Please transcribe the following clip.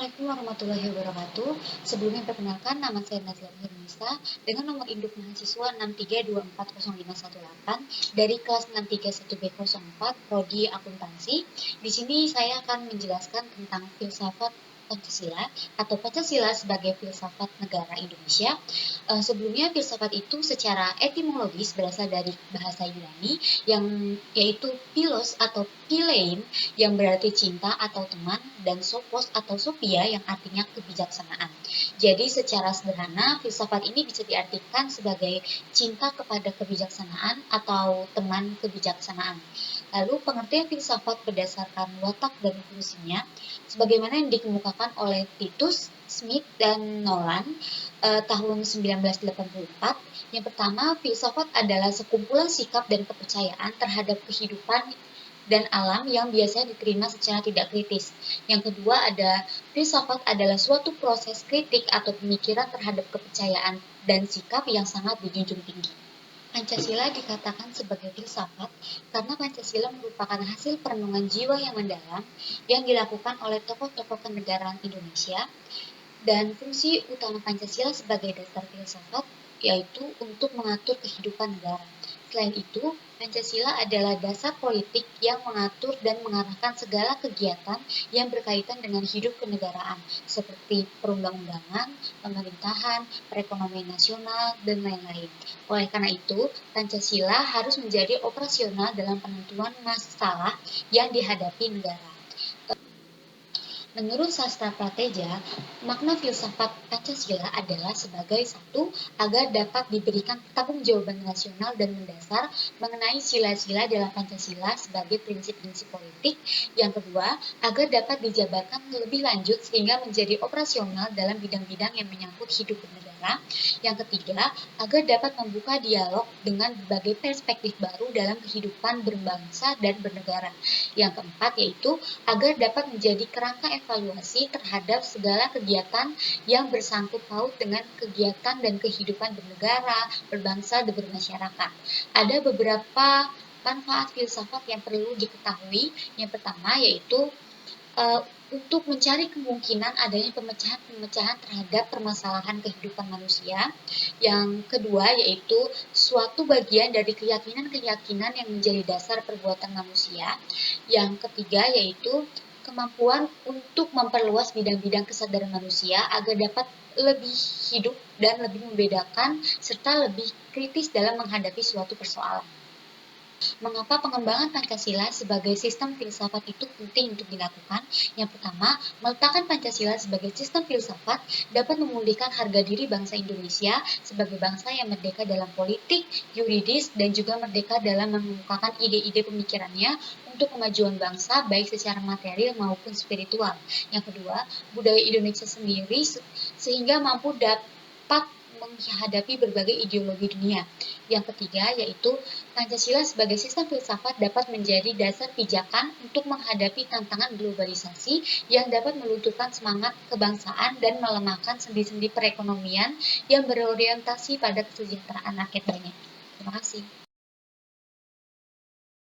Assalamualaikum warahmatullahi wabarakatuh. Sebelumnya perkenalkan, nama saya Nazila Nisa dengan nomor induk mahasiswa 632400518 dari kelas 631B04 Prodi Akuntansi. Di sini saya akan menjelaskan tentang filsafat Pancasila atau Pancasila sebagai filsafat negara Indonesia. Sebelumnya filsafat itu secara etimologis berasal dari bahasa Yunani yang yaitu philos atau philein yang berarti cinta atau teman, dan sophos atau sophia yang artinya kebijaksanaan. Jadi secara sederhana, filsafat ini bisa diartikan sebagai cinta kepada kebijaksanaan atau teman kebijaksanaan. Lalu pengertian filsafat berdasarkan watak dan fungsinya, sebagaimana yang dikemukakan oleh Titus, Smith, dan Nolan tahun 1984. Yang pertama, filsafat adalah sekumpulan sikap dan kepercayaan terhadap kehidupan dan alam yang biasanya diterima secara tidak kritis. Yang kedua ada filsafat adalah suatu proses kritik atau pemikiran terhadap kepercayaan dan sikap yang sangat dijunjung tinggi. Pancasila dikatakan sebagai filsafat karena Pancasila merupakan hasil perenungan jiwa yang mendalam yang dilakukan oleh tokoh-tokoh kenegaraan Indonesia, dan fungsi utama Pancasila sebagai dasar filsafat yaitu untuk mengatur kehidupan negara. Selain itu, Pancasila adalah dasar politik yang mengatur dan mengarahkan segala kegiatan yang berkaitan dengan hidup kenegaraan, seperti perundang-undangan, pemerintahan, perekonomian nasional, dan lain-lain. Oleh karena itu, Pancasila harus menjadi operasional dalam penentuan masalah yang dihadapi negara. Menurut sastra Prateja, makna filsafat Pancasila adalah sebagai satu, agar dapat diberikan pertanggungjawaban rasional dan mendasar mengenai sila-sila dalam Pancasila sebagai prinsip-prinsip politik. Yang kedua, agar dapat dijabarkan lebih lanjut sehingga menjadi operasional dalam bidang-bidang yang menyangkut hidup bernegara. Yang ketiga, agar dapat membuka dialog dengan berbagai perspektif baru dalam kehidupan berbangsa dan bernegara. Yang keempat, yaitu agar dapat menjadi kerangka evaluasi terhadap segala kegiatan yang bersangkut paut dengan kegiatan dan kehidupan bernegara, berbangsa, dan bermasyarakat. Ada beberapa manfaat filsafat yang perlu diketahui. Yang pertama yaitu untuk mencari kemungkinan adanya pemecahan-pemecahan terhadap permasalahan kehidupan manusia. Yang kedua yaitu suatu bagian dari keyakinan-keyakinan yang menjadi dasar perbuatan manusia. Yang ketiga yaitu kemampuan untuk memperluas bidang-bidang kesadaran manusia agar dapat lebih hidup dan lebih membedakan serta lebih kritis dalam menghadapi suatu persoalan. Mengapa pengembangan Pancasila sebagai sistem filsafat itu penting untuk dilakukan? Yang pertama, meletakkan Pancasila sebagai sistem filsafat dapat memulihkan harga diri bangsa Indonesia sebagai bangsa yang merdeka dalam politik, yuridis, dan juga merdeka dalam mengemukakan ide-ide pemikirannya untuk kemajuan bangsa baik secara material maupun spiritual. Yang kedua, budaya Indonesia sendiri sehingga mampu dapat menghadapi berbagai ideologi dunia. Yang ketiga yaitu Pancasila sebagai sistem filsafat dapat menjadi dasar pijakan untuk menghadapi tantangan globalisasi yang dapat melunturkan semangat kebangsaan dan melemahkan sendi-sendi perekonomian yang berorientasi pada kesejahteraan rakyat banyak. Terima kasih.